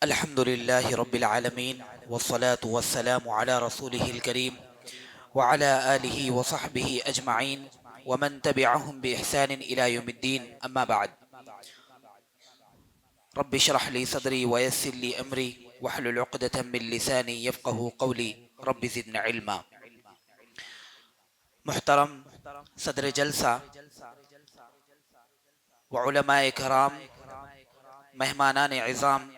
الحمد لله رب العالمين والصلاة والسلام على رسوله الكريم وعلى آله وصحبه أجمعين ومن تبعهم بإحسان إلى يوم الدين أما بعد. رب اشرح لي صدري ويسر لي أمري واحلل عقدة من لساني يفقه قولي رب زدنا علما. محترم صدر جلسہ وعلماء کرام، مہمانان عظام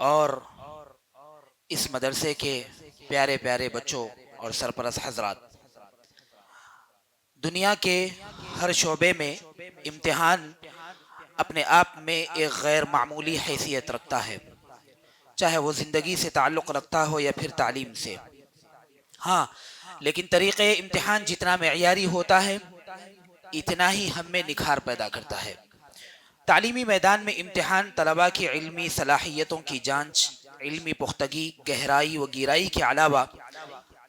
اور اس مدرسے کے پیارے پیارے بچوں اور سرپرست حضرات، دنیا کے ہر شعبے میں امتحان اپنے آپ میں ایک غیر معمولی حیثیت رکھتا ہے، چاہے وہ زندگی سے تعلق رکھتا ہو یا پھر تعلیم سے. ہاں، لیکن طریقہ امتحان جتنا معیاری ہوتا ہے اتنا ہی ہم میں نکھار پیدا کرتا ہے. تعلیمی میدان میں امتحان طلباء کی علمی صلاحیتوں کی جانچ، علمی پختگی، گہرائی و گیرائی کے علاوہ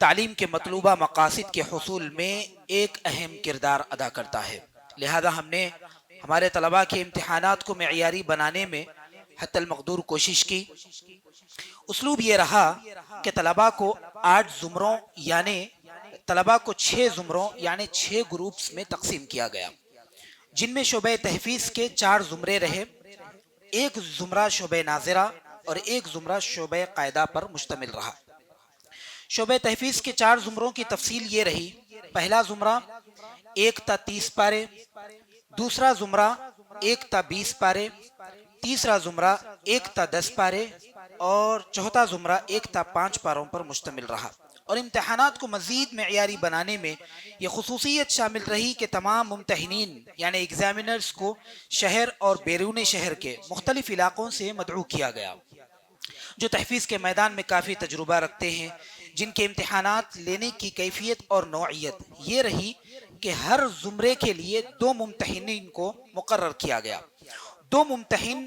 تعلیم کے مطلوبہ مقاصد کے حصول میں ایک اہم کردار ادا کرتا ہے. لہذا ہم نے ہمارے طلباء کے امتحانات کو معیاری بنانے میں حتی المقدور کوشش کی. اسلوب یہ رہا کہ طلباء کو 6 زمروں یعنی 6 گروپس میں تقسیم کیا گیا، جن میں شعبہ تحفیظ کے 4 زمرے رہے، ایک زمرہ شعبہ ناظرہ اور ایک زمرہ شعبہ قاعدہ پر مشتمل رہا. شعبہ تحفیظ کے 4 زمروں کی تفصیل یہ رہی: پہلا زمرہ 1 تا 30 پارے، دوسرا زمرہ 1 تا 20 پارے، تیسرا زمرہ 1 تا 10 پارے اور چوتھا زمرہ 1 تا 5 پاروں پر مشتمل رہا. اور امتحانات کو مزید معیاری بنانے میں یہ خصوصیت شامل رہی کہ تمام ممتحنین یعنی ایگزامینرز کو شہر اور بیرون شہر کے مختلف علاقوں سے مدعو کیا گیا، جو تحفیظ کے میدان میں کافی تجربہ رکھتے ہیں، جن کے امتحانات لینے کی کیفیت اور نوعیت یہ رہی کہ ہر زمرے کے لیے 2 ممتحنین کو مقرر کیا گیا. 2 ممتحن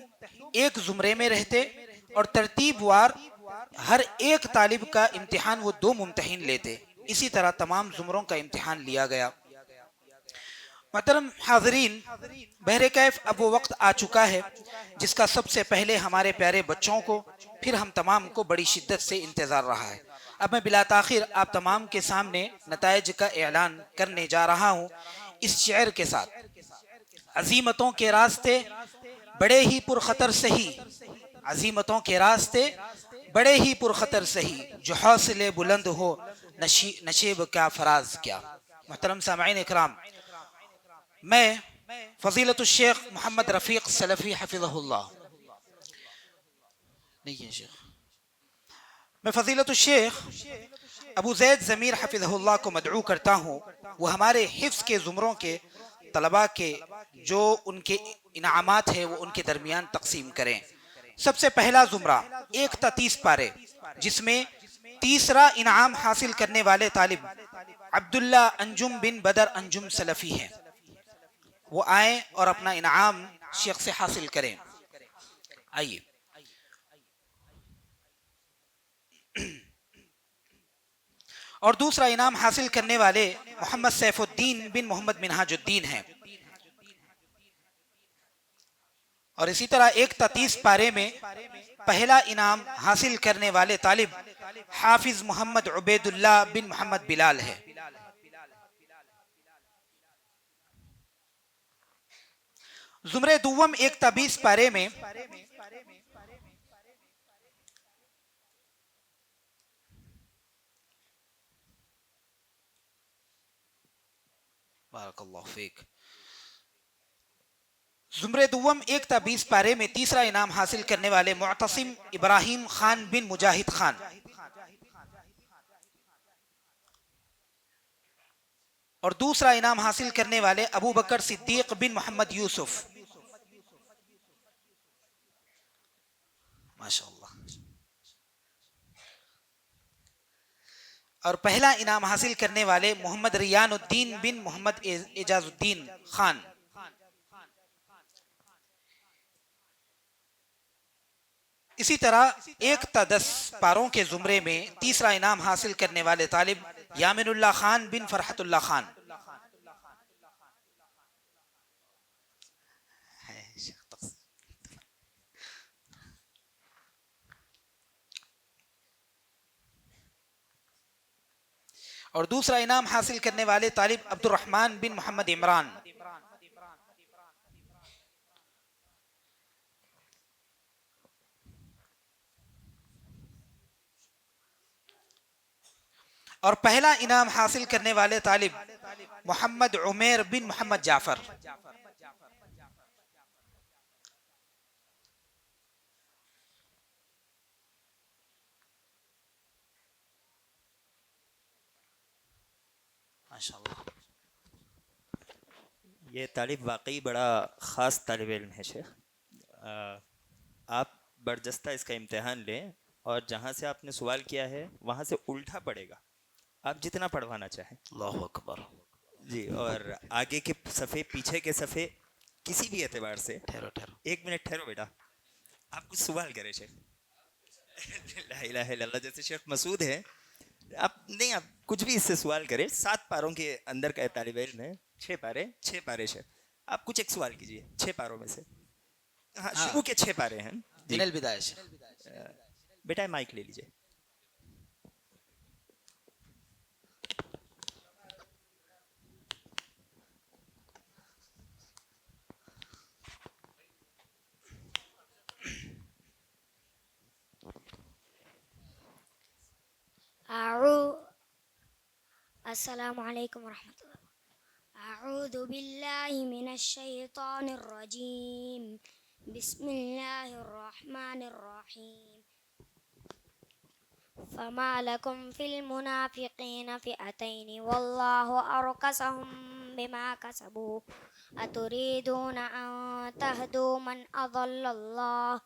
ایک زمرے میں رہتے اور ترتیب وار ہر ایک طالب کا امتحان وہ 2 ممتحن لیتے. اسی طرح تمام زمروں کا امتحان لیا گیا. محترم حاضرین، بہرکیف اب وہ وقت آ چکا ہے جس کا سب سے پہلے ہمارے پیارے بچوں کو پھر ہم تمام کو بڑی شدت سے انتظار رہا ہے. اب میں بلا تاخیر آپ تمام کے سامنے نتائج کا اعلان کرنے جا رہا ہوں اس شعر کے ساتھ: عزیمتوں کے راستے بڑے ہی پرخطر سہی، عزیمتوں کے راستے بڑے ہی پرخطر سہی، جو حوصلے بلند ہو نشیب کا فراز کیا. محترم سامعین اکرام، میں فضیلت الشیخ محمد رفیق سلفی حفظہ اللہ نہیں ہے شیخ میں فضیلت الشیخ ابو زید ضمیر حفظہ اللہ کو مدعو کرتا ہوں وہ ہمارے حفظ کے زمروں کے طلباء کے جو ان کے انعامات ہیں وہ ان کے درمیان تقسیم کریں. سب سے پہلا زمرہ 1 تا 30 پارے، جس میں تیسرا انعام حاصل کرنے والے طالب عبداللہ انجم بن بدر انجم سلفی ہیں. وہ آئیں اور اپنا انعام شیخ سے حاصل کریں. آئیے. اور دوسرا انعام حاصل کرنے والے محمد سیف الدین بن محمد منہاج الدین ہیں. اور اسی طرح 1 تا 30 پارے میں پہلا انعام حاصل کرنے والے طالب حافظ محمد عبید اللہ بن محمد بلال ہے. زمرے دوم 1 تا 20 پارے میں بارک اللہ فیک. زمرے دوم 1 تا 20 پارے میں تیسرا انعام حاصل کرنے والے معتصم ابراہیم خان بن مجاہد خان. اور دوسرا انعام حاصل کرنے والے ابو بکر صدیق بن محمد یوسف. ماشاءاللہ. اور پہلا انعام حاصل کرنے والے محمد ریان الدین بن محمد اعجاز الدین خان. اسی طرح 1 تا 10 پاروں کے زمرے میں تیسرا انعام حاصل کرنے والے طالب یامن اللہ خان بن فرحت اللہ خان. اور دوسرا انعام حاصل کرنے والے طالب عبد الرحمن بن محمد عمران. اور پہلا انعام حاصل کرنے والے طالب محمد عمیر بن محمد جعفر. ماشاءاللہ. یہ طالب واقعی بڑا خاص طالب علم ہے شیخ. آپ برجستہ اس کا امتحان لیں اور جہاں سے آپ نے سوال کیا ہے وہاں سے الٹا پڑے گا، آپ جتنا پڑھوانا چاہیں. اللہ اکبر. جی، اور آگے کے صفحے پیچھے کے صفحے کسی بھی اعتبار سے. ٹھہرو ٹھہرو. 1 منٹ ٹھہرو بیٹا، آپ کچھ سوال کریں شیخ. لا الہ الا اللہ. جیسے شیخ مسعود ہے، آپ کچھ بھی اس سے سوال کریں. 7 پاروں کے اندر کا طالب علم ہے. 6 پارے شیخ. آپ کچھ ایک سوال کیجئے 6 پاروں میں سے. ہاں، شروع کے 6 پارے ہیں. من جی البدایہ سے. بیٹا مائک لے لیجئے. السلام علیکم ورحمۃ اللہ. اعوذ باللہ من الشیطان الرجیم. بسم اللہ الرحمن الرحیم. فما لكم في المنافقين فئتين والله أركسهم بما كسبوا أتريدون أن تهدوا من أضل الله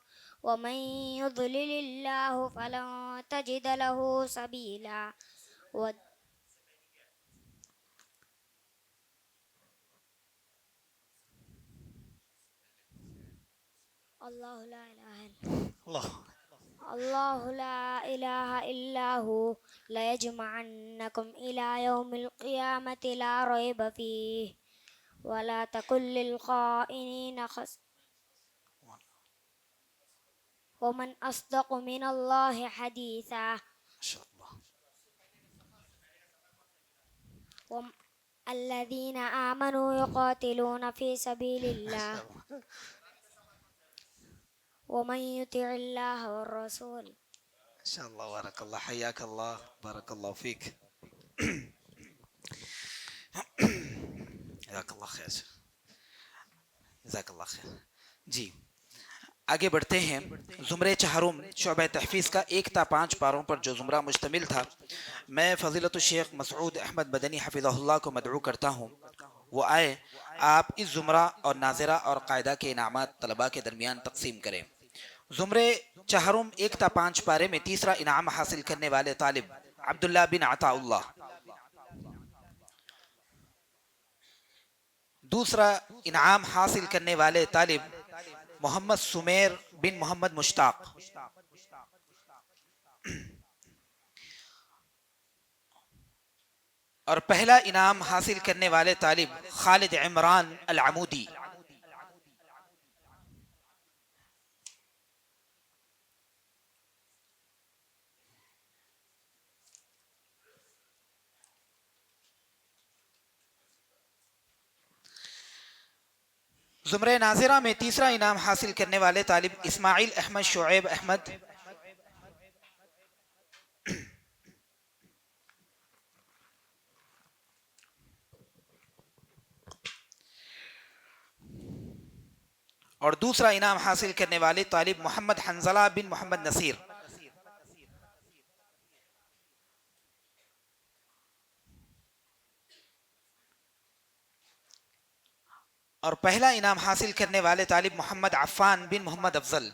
ومن يضلل الله فلن تجد له سبيلا. اللہ لا الہ الا هو لیجمعنکم الی یوم القیامۃ لا ریب فیہ ولا تکن للخائنین ومن اصدق من اللہ حدیثا. الذین آمنوا یقاتلون فی سبیل اللہ ومن يطع الله والرسول. ما شاء الله بارك الله. حياك الله. بارك الله فيك. جزاک اللہ خیر. جزاک اللہ خیر. جی آگے بڑھتے ہیں. زمرے چہارم شعبہ تحفیظ کا 1 تا 5 پاروں پر جو زمرہ مشتمل تھا، میں فضیلت الشیخ مسعود احمد مدنی حفظہ اللہ کو مدعو کرتا ہوں وہ آئے آپ اس زمرہ اور ناظرہ اور قاعدہ کے انعامات طلباء کے درمیان تقسیم کریں. زمرے چہارم 1 تا 5 پارے میں تیسرا انعام حاصل کرنے والے طالب عبداللہ بن عطا اللہ. دوسرا انعام حاصل کرنے والے طالب محمد سمیر بن محمد مشتاق. اور پہلا انعام حاصل کرنے والے طالب خالد عمران العمودی. زمرہ ناظرہ میں تیسرا انعام حاصل کرنے والے طالب اسماعیل احمد شعیب احمد. اور دوسرا انعام حاصل کرنے والے طالب محمد حنظلہ بن محمد نصیر. اور پہلا انعام حاصل کرنے والے طالب محمد عفان بن محمد افضل.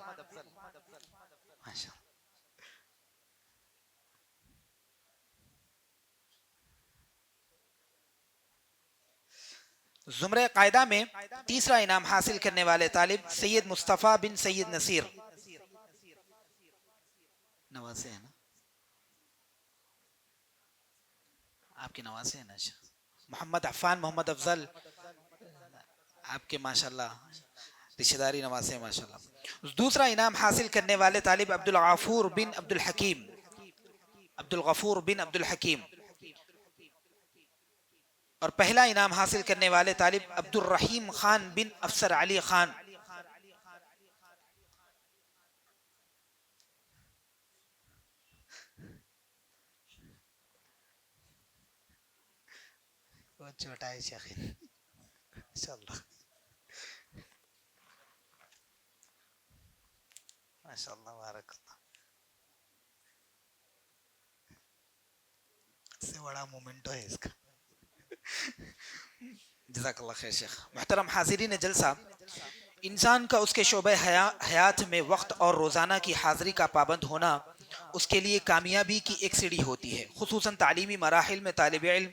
زمرہ قاعدہ میں تیسرا انعام حاصل کرنے والے طالب سید مصطفیٰ بن سید نصیر. نواسے ہیں نا آپ کے؟ نواسے ہیں نا. محمد عفان محمد افضل آپ کے ماشاءاللہ رشتہ داری نواسے ہیں ماشاءاللہ. دوسرا انعام حاصل کرنے والے طالب عبد الغفور بن عبد الحکیم. اور پہلا انعام حاصل کرنے والے طالب عبد الرحیم خان بن افسر علی خان. وہ چھوٹا ہے شیخ ماشاءاللہ ماشاءاللہ بارک اللہ. اس سے بڑا مومنٹو ہے اس کا. جزاک اللہ خیر شیخ. محترم حاضرین جلسہ، انسان کا اس کے شعبہ حیات میں وقت اور روزانہ کی حاضری کا پابند ہونا اس کے لیے کامیابی کی ایک سیڑھی ہوتی ہے. خصوصاً تعلیمی مراحل میں طالب علم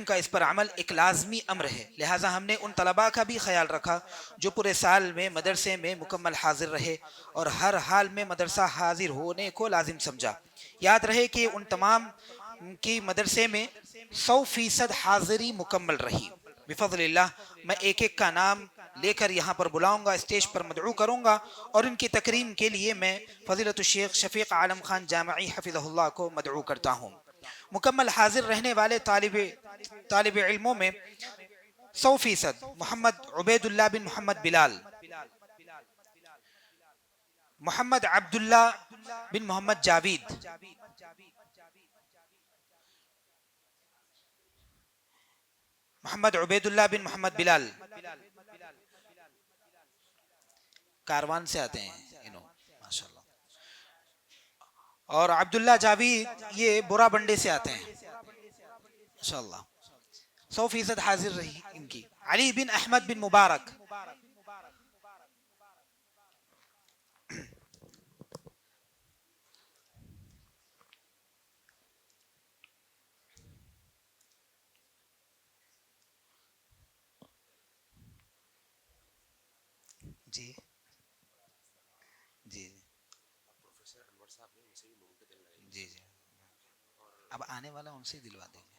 کا اس پر عمل ایک لازمی امر ہے. لہٰذا ہم نے ان طلباء کا بھی خیال رکھا جو پورے سال میں مدرسے میں مکمل حاضر رہے اور ہر حال میں مدرسہ حاضر ہونے کو لازم سمجھا. یاد رہے کہ ان تمام کی مدرسے میں 100% حاضری مکمل رہی. بفضل اللہ میں ایک ایک کا نام لے کر یہاں پر بلاؤں گا، اسٹیج پر مدعو کروں گا، اور ان کی تکریم کے لیے میں فضیلت الشیخ شفیق عالم خان جامعی حفظہ اللہ کو مدعو کرتا ہوں. مکمل حاضر رہنے والے طالب علموں میں 100% محمد عبید اللہ بن محمد بلال، محمد عبداللہ بن محمد جاوید، محمد عبید اللہ بن محمد بلال کاروان سے آتے ہیں ماشاءاللہ، اور عبداللہ جاوید یہ برا بنڈے سے آتے ہیں ماشاءاللہ. 100% حاضر رہی ان کی. علی بن احمد بن مبارک، جی جی جی جی اب آنے والا ان سے دلوا دیں گے.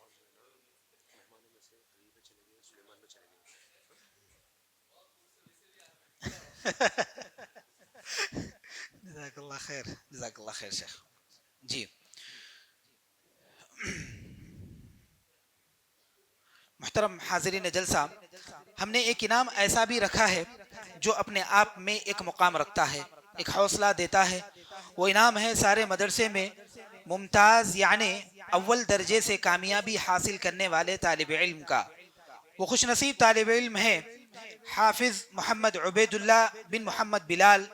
جزاک اللہ خیر، جزاک اللہ خیر شیخ. جی محترم حاضرین جلسہ، ہم نے ایک انعام ایسا بھی رکھا ہے جو اپنے آپ میں ایک مقام رکھتا ہے، ایک حوصلہ دیتا ہے. وہ انعام ہے سارے مدرسے میں ممتاز یعنی اول درجے سے کامیابی حاصل کرنے والے طالب علم کا. وہ خوش نصیب طالب علم ہے حافظ محمد عبید اللہ بن محمد بلال.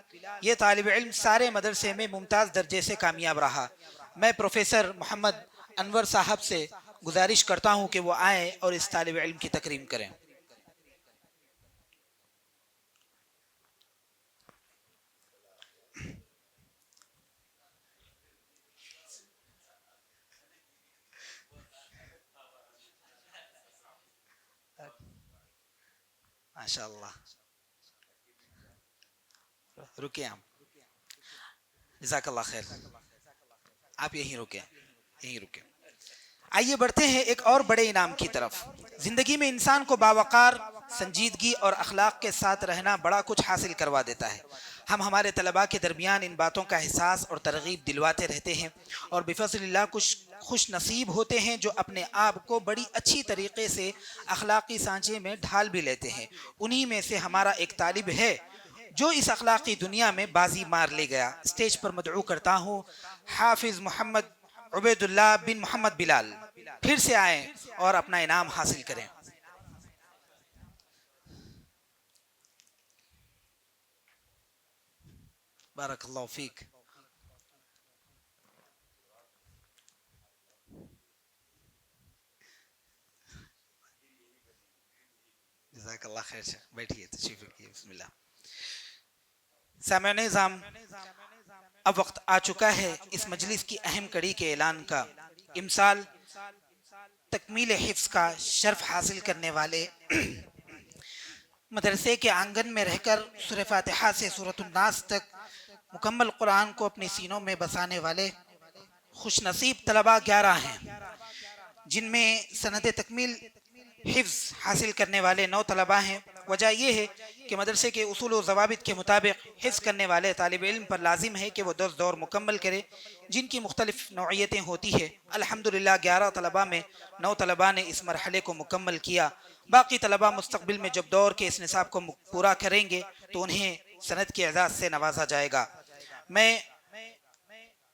یہ طالب علم سارے مدرسے میں ممتاز درجے سے کامیاب رہا. میں پروفیسر محمد انور صاحب سے گزارش کرتا ہوں کہ وہ آئیں اور اس طالب علم کی تکریم کریں. ماشاءاللہ رکیں آپ. جزاک اللہ خیر. آپ یہیں رکیں. آئیے بڑھتے ہیں ایک اور بڑے انعام کی طرف. زندگی میں انسان کو باوقار، سنجیدگی اور اخلاق کے ساتھ رہنا بڑا کچھ حاصل کروا دیتا ہے. ہم ہمارے طلباء کے درمیان ان باتوں کا احساس اور ترغیب دلواتے رہتے ہیں، اور بفضل اللہ کچھ خوش نصیب ہوتے ہیں جو اپنے آپ کو بڑی اچھی طریقے سے اخلاقی سانچے میں ڈھال بھی لیتے ہیں. انہی میں سے ہمارا ایک طالب ہے جو اس اخلاقی دنیا میں بازی مار لے گیا. اسٹیج پر مدعو کرتا ہوں حافظ محمد عبید اللہ بن محمد بلال. پھر سے آئیں اور اپنا انعام حاصل کریں. بارک اللہ فیک. جزاک اللہ خیر. بیٹھیے، تشریف رکھیے. بسم اللہ. سامعین نظام، اب وقت آ چکا ہے اس مجلس کی اہم کڑی کے اعلان کا. امسال تکمیل حفظ کا شرف حاصل کرنے والے مدرسے کے آنگن میں رہ کر سورہ فاتحہ سے سورۃ الناس تک مکمل قرآن کو اپنے سینوں میں بسانے والے خوش نصیب طلباء 11 ہیں، جن میں سند تکمیل حفظ حاصل کرنے والے 9 طلبہ ہیں۔ وجہ یہ ہے کہ مدرسے کے اصول و ضوابط کے مطابق حفظ کرنے والے طالب علم پر لازم ہے کہ وہ 10 دور مکمل کرے جن کی مختلف نوعیتیں ہوتی ہے۔ الحمدللہ 11 طلبہ میں 9 طلبہ نے اس مرحلے کو مکمل کیا۔ باقی طلبہ مستقبل میں جب دور کے اس نصاب کو پورا کریں گے تو انہیں سند کے اعزاز سے نوازا جائے گا۔ میں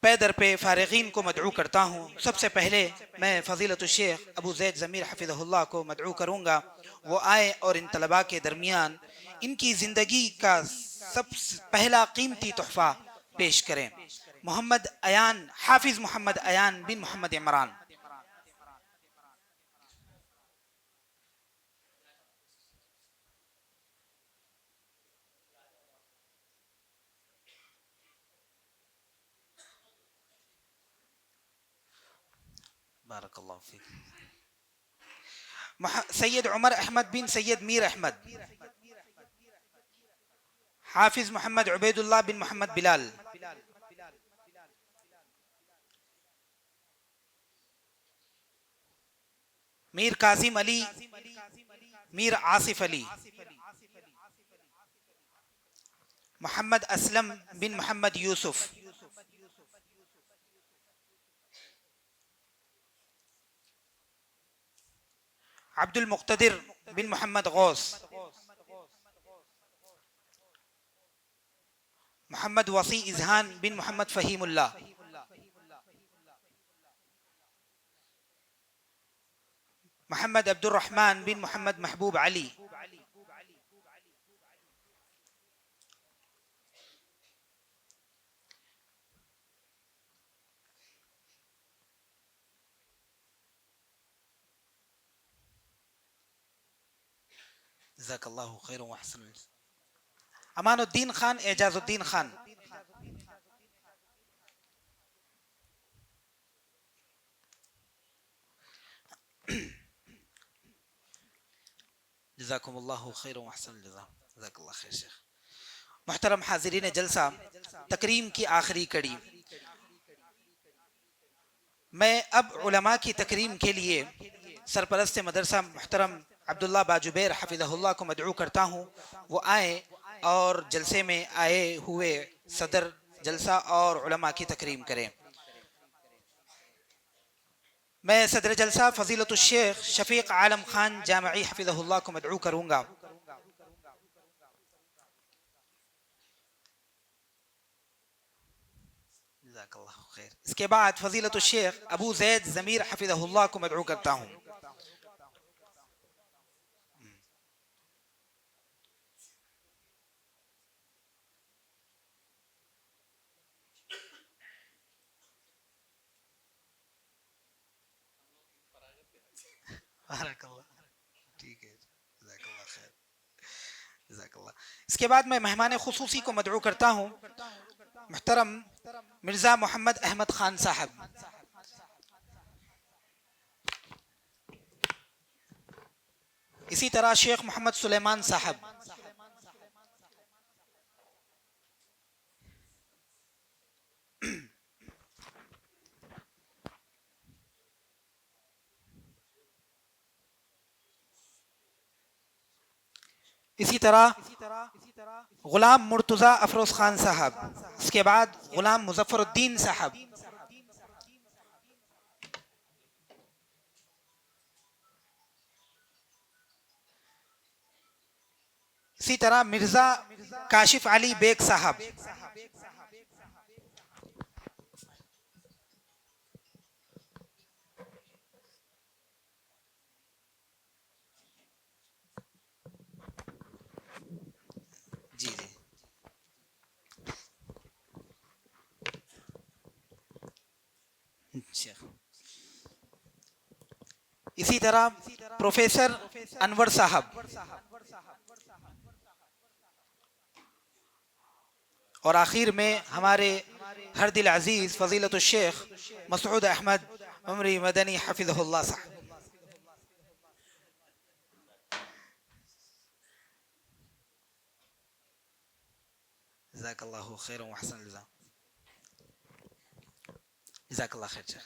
پے در پہ فارغین کو مدعو کرتا ہوں۔ سب سے پہلے میں فضیلت الشیخ ابو زید ضمیر حفظہ اللہ کو مدعو کروں گا، وہ آئے اور ان طلباء کے درمیان ان کی زندگی کا سب سے پہلا قیمتی تحفہ پیش کریں۔ محمد ایان، حافظ محمد ایان بن محمد عمران۔ بارک اللہ فیک۔ سید عمر احمد بن سید میر احمد۔ حافظ محمد عبید اللہ بن محمد بلال۔ میر کاظم علی، میر آصف علی۔ محمد اسلم بن محمد یوسف۔ عبد المقتدر بن محمد غوث۔ محمد وسیع اذہان بن محمد فہیم اللہ۔ محمد عبد الرحمن بن محمد محبوب علی۔ جزاک اللہ خیر و احسن۔ امان الدین خان، اعجاز الدین خان۔ جزاکم اللہ خیر و احسن الجزاء۔ جزاک اللہ خیر شیخ۔ محترم حاضرین جلسہ، تکریم کی آخری کڑی، میں اب علماء کی تکریم کے لیے سرپرست مدرسہ محترم عبداللہ باجبیر حفظہ اللہ کو مدعو کرتا ہوں، وہ آئے اور جلسے میں آئے ہوئے صدر جلسہ اور علماء کی تکریم کریں۔ میں صدر جلسہ فضیلت الشیخ شفیق عالم خان جامعی حفظہ اللہ کو مدعو کروں گا۔ جزاک اللہ خیر۔ اس کے بعد فضیلت الشیخ ابو زید ضمیر حفظہ اللہ کو مدعو کرتا ہوں۔ بارک اللہ، ٹھیک ہے، جزاک اللہ خیر، جزاک اللہ۔ اس کے بعد میں مہمان خصوصی کو مدعو کرتا ہوں، محترم مرزا محمد احمد خان صاحب۔ اسی طرح شیخ محمد سلیمان صاحب۔ اسی طرح غلام مرتضی افروز خان صاحب۔ اس کے بعد غلام مظفر الدین صاحب۔ اسی طرح مرزا کاشف علی بیگ صاحب۔ جی جی، شیخ۔ اسی طرح پروفیسر انور صاحب۔ اور آخر میں ہمارے ہر دل عزیز فضیلت الشیخ مسعود احمد عمری مدنی حفظہ اللہ صاحب۔ جزاک اللہ خیر و احسن الجزاء۔ جزاک اللہ خیر شیخ۔